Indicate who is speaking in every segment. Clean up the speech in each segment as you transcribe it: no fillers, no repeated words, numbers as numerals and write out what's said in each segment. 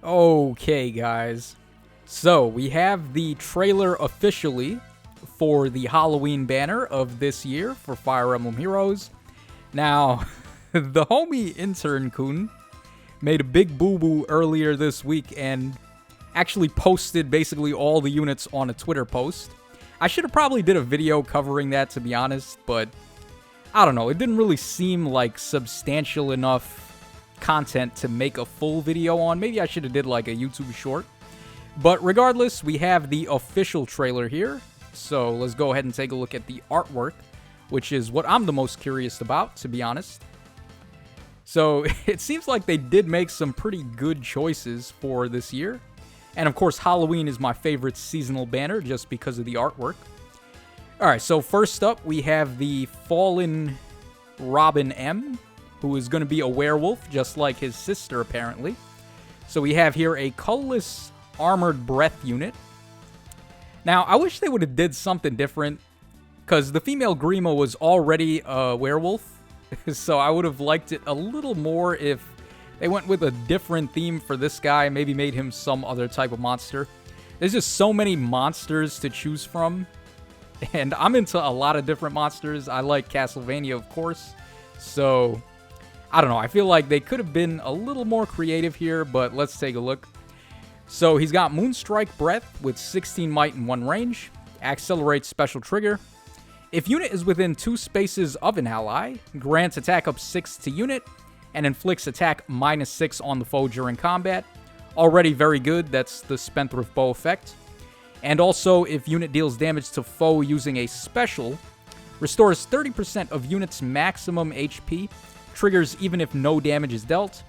Speaker 1: Okay, guys. So, we have the trailer officially for the Halloween banner of this year for Fire Emblem Heroes. Now, the homie intern Kun made a big boo-boo earlier this week and actually posted basically all the units on a Twitter post. I should have probably did a video covering that, to be honest, but I don't know. It didn't really seem like substantial enough content to make a full video on. Maybe I should have did like a YouTube short. But regardless, we have the official trailer here. So let's go ahead and take a look at the artwork, which is what I'm the most curious about, to be honest. So it seems like they did make some pretty good choices for this year. And of course, Halloween is my favorite seasonal banner just because of the artwork. Alright, so first up, we have the Fallen Robin M, who is going to be a werewolf, just like his sister, apparently. So we have here a colorless armored breath unit. Now, I wish they would have did something different, because the female Grima was already a werewolf, so I would have liked it a little more if they went with a different theme for this guy, maybe made him some other type of monster. There's just so many monsters to choose from, and I'm into a lot of different monsters. I like Castlevania, of course, so I don't know. I feel like they could have been a little more creative here, but let's take a look. So he's got Moonstrike Breath with 16 might and 1 range. Accelerates special trigger. If unit is within 2 spaces of an ally, grants attack up 6 to unit, and inflicts attack -6 on the foe during combat. Already very good. That's the Spendthrift Bow effect. And also, if unit deals damage to foe using a special, restores 30% of unit's maximum HP. Triggers even if no damage is dealt.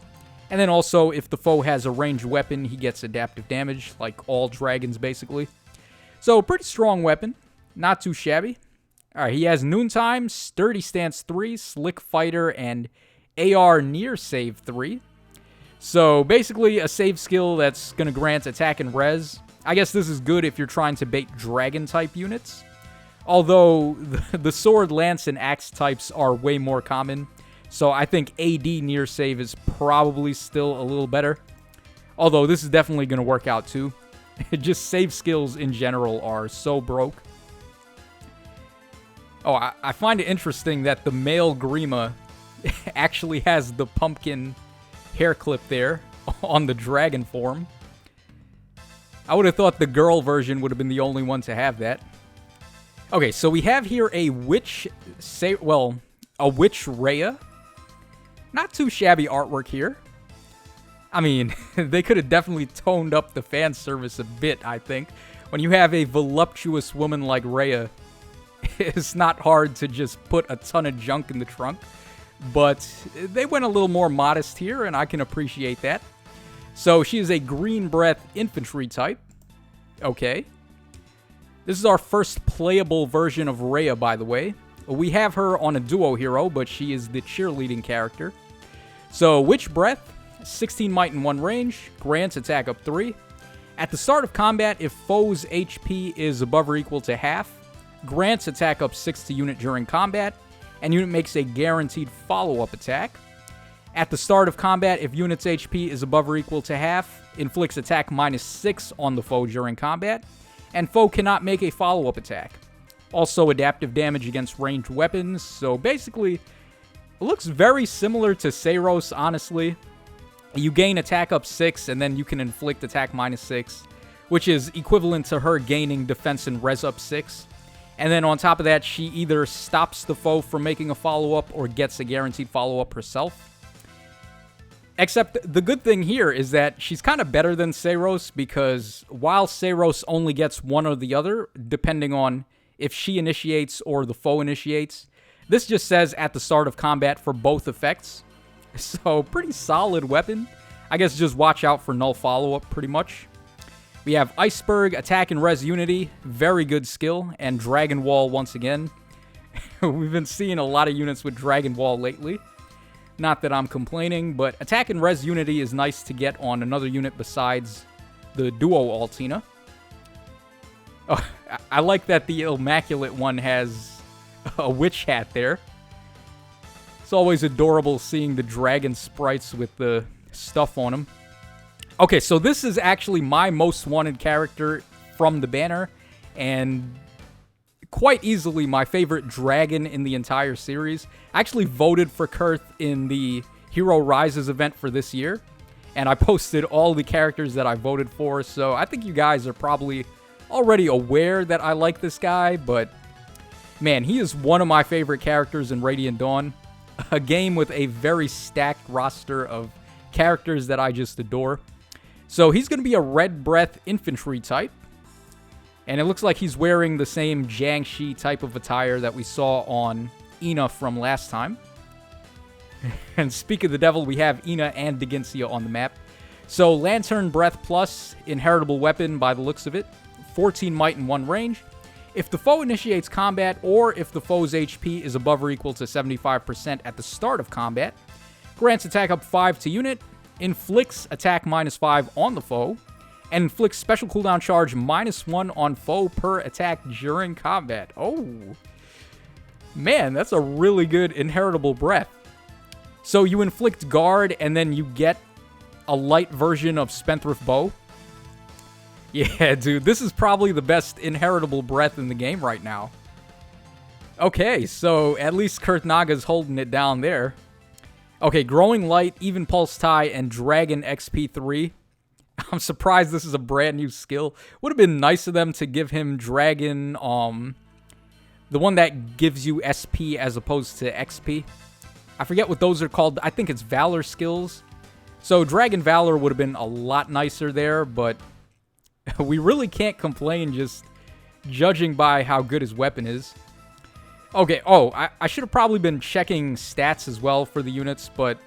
Speaker 1: And then also, if the foe has a ranged weapon, he gets adaptive damage, like all dragons, basically. So, pretty strong weapon. Not too shabby. Alright, he has Noontime, Sturdy Stance 3, Slick Fighter, and AR Near Save 3. So, basically, a save skill that's going to grant attack and res. I guess this is good if you're trying to bait dragon-type units. Although, the sword, lance, and axe types are way more common. So I think AD near save is probably still a little better. Although this is definitely going to work out too. Just save skills in general are so broke. Oh, I find it interesting that the male Grima actually has the pumpkin hair clip there on the dragon form. I would have thought the girl version would have been the only one to have that. Okay, so we have here a witch, a witch Rhea. Not too shabby artwork here. I mean, they could have definitely toned up the fan service a bit, I think. When you have a voluptuous woman like Rhea, it's not hard to just put a ton of junk in the trunk. But they went a little more modest here, and I can appreciate that. So she is a Green Breath infantry type. Okay. This is our first playable version of Rhea, by the way. We have her on a duo hero, but she is the cheerleading character. So, Witch Breath, 16 might and 1 range, grants attack up 3. At the start of combat, if foe's HP is above or equal to half, grants attack up 6 to unit during combat, and unit makes a guaranteed follow-up attack. At the start of combat, if unit's HP is above or equal to half, inflicts attack -6 on the foe during combat, and foe cannot make a follow-up attack. Also, adaptive damage against ranged weapons, so basically, it looks very similar to Seiros, honestly. You gain attack up 6, and then you can inflict attack -6, which is equivalent to her gaining defense and res up 6. And then on top of that, she either stops the foe from making a follow-up or gets a guaranteed follow-up herself. Except the good thing here is that she's kind of better than Seiros, because while Seiros only gets one or the other, depending on if she initiates or the foe initiates, this just says at the start of combat for both effects. So, pretty solid weapon. I guess just watch out for null follow-up, pretty much. We have Iceberg, Attack and Res Unity, very good skill, and Dragon Wall once again. We've been seeing a lot of units with Dragon Wall lately. Not that I'm complaining, but Attack and Res Unity is nice to get on another unit besides the Duo Altina. Oh, I like that the Immaculate one has a witch hat there. It's always adorable seeing the dragon sprites with the stuff on them. Okay, so this is actually my most wanted character from the banner, and quite easily my favorite dragon in the entire series. I actually voted for Kurth in the Hero Rises event for this year, and I posted all the characters that I voted for, so I think you guys are probably already aware that I like this guy, but man, he is one of my favorite characters in Radiant Dawn. A game with a very stacked roster of characters that I just adore. So he's going to be a Red Breath infantry type. And it looks like he's wearing the same Jiangshi type of attire that we saw on Ina from last time. And speak of the devil, we have Ina and Diginsia on the map. So Lantern Breath Plus, inheritable weapon by the looks of it. 14 might and 1 range. If the foe initiates combat, or if the foe's HP is above or equal to 75% at the start of combat, grants attack up 5 to unit, inflicts attack -5 on the foe, and inflicts special cooldown charge -1 on foe per attack during combat. Oh, man, that's a really good inheritable breath. So you inflict guard, and then you get a light version of Spendthrift Bow. Yeah, dude, this is probably the best inheritable breath in the game right now. Okay, so at least Kurthnaga's holding it down there. Okay, Growing Light, Even Pulse Tie, and Dragon XP3. I'm surprised this is a brand new skill. Would have been nice of them to give him Dragon, the one that gives you SP as opposed to XP. I forget what those are called. I think it's Valor skills. So Dragon Valor would have been a lot nicer there, but we really can't complain just judging by how good his weapon is. Okay, I should have probably been checking stats as well for the units, but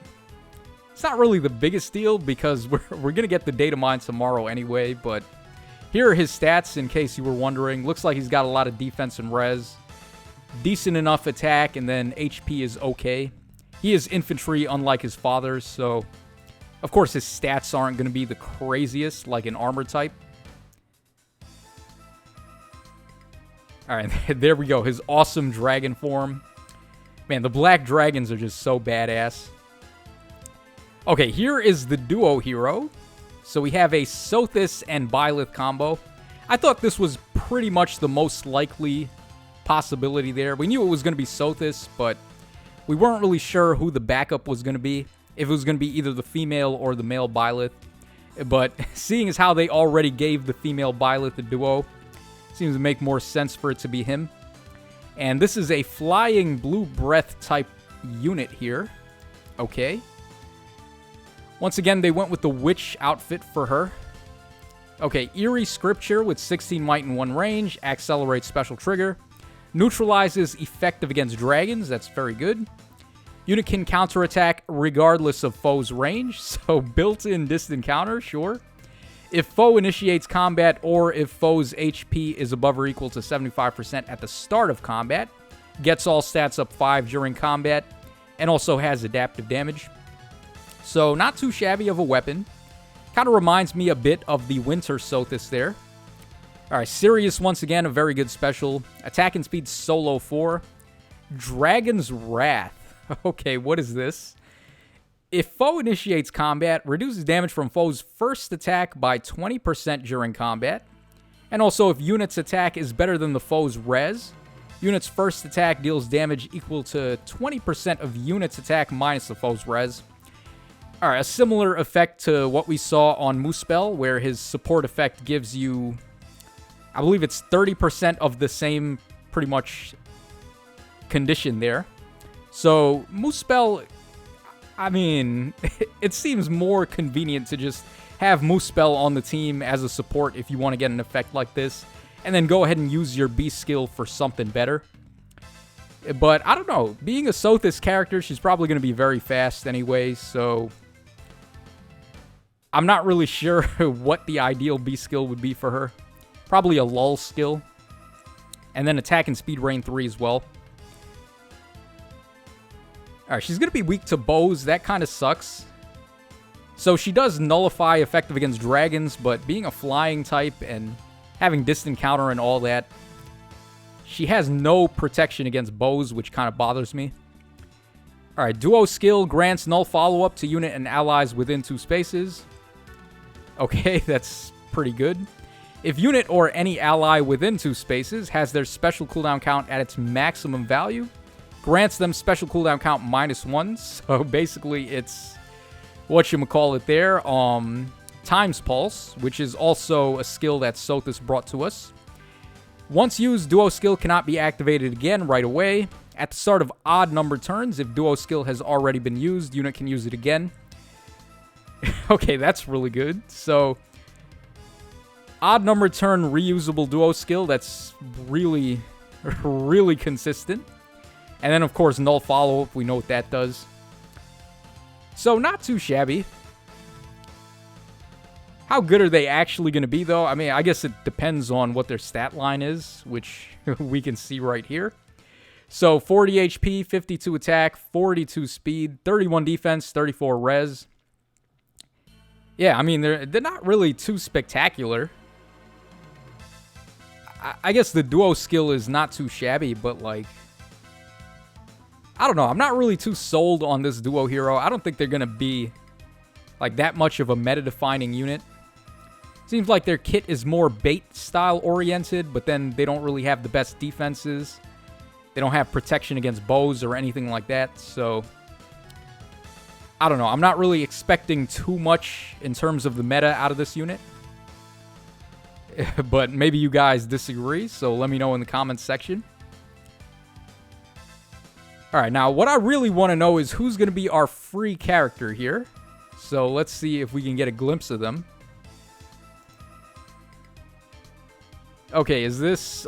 Speaker 1: it's not really the biggest deal because we're going to get the data mine tomorrow anyway, but here are his stats in case you were wondering. Looks like he's got a lot of defense and res. Decent enough attack, and then HP is okay. He is infantry unlike his father, so of course his stats aren't going to be the craziest like an armor type. Alright, there we go. His awesome dragon form. Man, the black dragons are just so badass. Okay, here is the duo hero. So we have a Sothis and Byleth combo. I thought this was pretty much the most likely possibility there. We knew it was going to be Sothis, but we weren't really sure who the backup was going to be. If it was going to be either the female or the male Byleth. But seeing as how they already gave the female Byleth a duo, seems to make more sense for it to be him. And this is a Flying Blue Breath type unit here. Okay. Once again, they went with the witch outfit for her. Okay, Eerie Scripture with 16 might and 1 range. Accelerates special trigger. Neutralizes effective against dragons. That's very good. Unit can counterattack regardless of foe's range. So built-in distant counter, sure. If foe initiates combat, or if foe's HP is above or equal to 75% at the start of combat, gets all stats up 5 during combat, and also has adaptive damage. So not too shabby of a weapon. Kind of reminds me a bit of the Winter Sothis there. Alright, Sirius once again, a very good special. Attack and speed solo 4. Dragon's Wrath. Okay, what is this? If foe initiates combat, reduces damage from foe's first attack by 20% during combat. And also, if unit's attack is better than the foe's res, unit's first attack deals damage equal to 20% of unit's attack minus the foe's res. Alright, a similar effect to what we saw on Muspel, where his support effect gives you, I believe it's 30% of the same, pretty much, condition there. So, Muspel, I mean, it seems more convenient to just have Muspel on the team as a support if you want to get an effect like this, and then go ahead and use your beast skill for something better. But, I don't know, being a Sothis character, she's probably going to be very fast anyway, so I'm not really sure what the ideal beast skill would be for her. Probably a lull skill, and then attack and speed rain 3 as well. Alright, she's going to be weak to bows. That kind of sucks. So she does nullify effective against dragons, but being a flying type and having distant counter and all that, she has no protection against bows, which kind of bothers me. Alright, duo skill grants null follow-up to unit and allies within 2 spaces. Okay, that's pretty good. If unit or any ally within 2 spaces has their special cooldown count at its maximum value, grants them special cooldown count -1. So basically it's whatchamacallit there, Times Pulse, which is also a skill that Sothis brought to us. Once used, Duo skill cannot be activated again right away. At the start of odd number turns, if Duo skill has already been used, unit can use it again. Okay, that's really good. So, odd number turn reusable Duo skill, that's really, really consistent. And then, of course, null follow-up, we know what that does. So, not too shabby. How good are they actually going to be, though? I mean, I guess it depends on what their stat line is, which we can see right here. So, 40 HP, 52 attack, 42 speed, 31 defense, 34 res. Yeah, I mean, they're not really too spectacular. I guess the Duo skill is not too shabby, but, like, I don't know. I'm not really too sold on this Duo hero. I don't think they're going to be, like, that much of a meta-defining unit. Seems like their kit is more bait-style oriented, but then they don't really have the best defenses. They don't have protection against bows or anything like that, so I don't know. I'm not really expecting too much in terms of the meta out of this unit. But maybe you guys disagree, so let me know in the comments section. Alright, now what I really want to know is who's going to be our free character here. So let's see if we can get a glimpse of them. Okay, is this,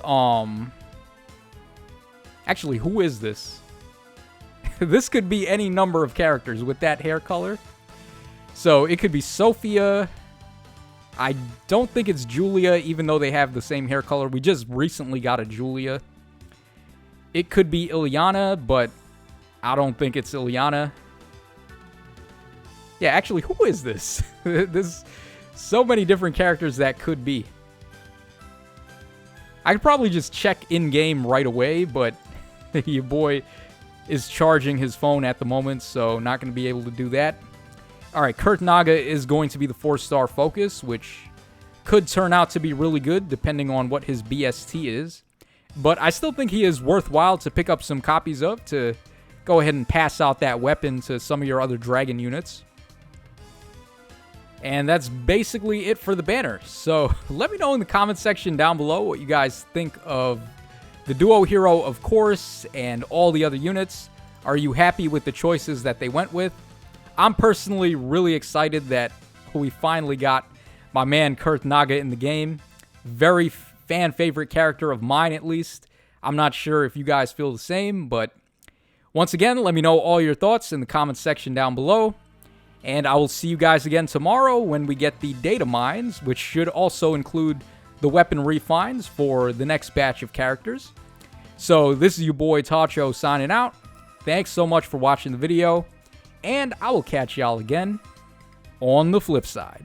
Speaker 1: actually, who is this? This could be any number of characters with that hair color. So, it could be Sophia. I don't think it's Julia, even though they have the same hair color. We just recently got a Julia. It could be Ilyana, but I don't think it's Ilyana. Yeah, actually, who is this? There's so many different characters that could be. I could probably just check in-game right away, but your boy is charging his phone at the moment, so not going to be able to do that. Alright, Kurthnaga is going to be the 4-star focus, which could turn out to be really good, depending on what his BST is. But I still think he is worthwhile to pick up some copies of, to go ahead and pass out that weapon to some of your other dragon units. And that's basically it for the banner. So let me know in the comments section down below what you guys think of the Duo hero, of course, and all the other units. Are you happy with the choices that they went with? I'm personally really excited that we finally got my man Kurthnaga in the game. Very fan favorite character of mine, at least. I'm not sure if you guys feel the same, but once again, let me know all your thoughts in the comments section down below. And I will see you guys again tomorrow when we get the data mines, which should also include the weapon refines for the next batch of characters. So this is your boy Tacho signing out. Thanks so much for watching the video, and I will catch y'all again on the flip side.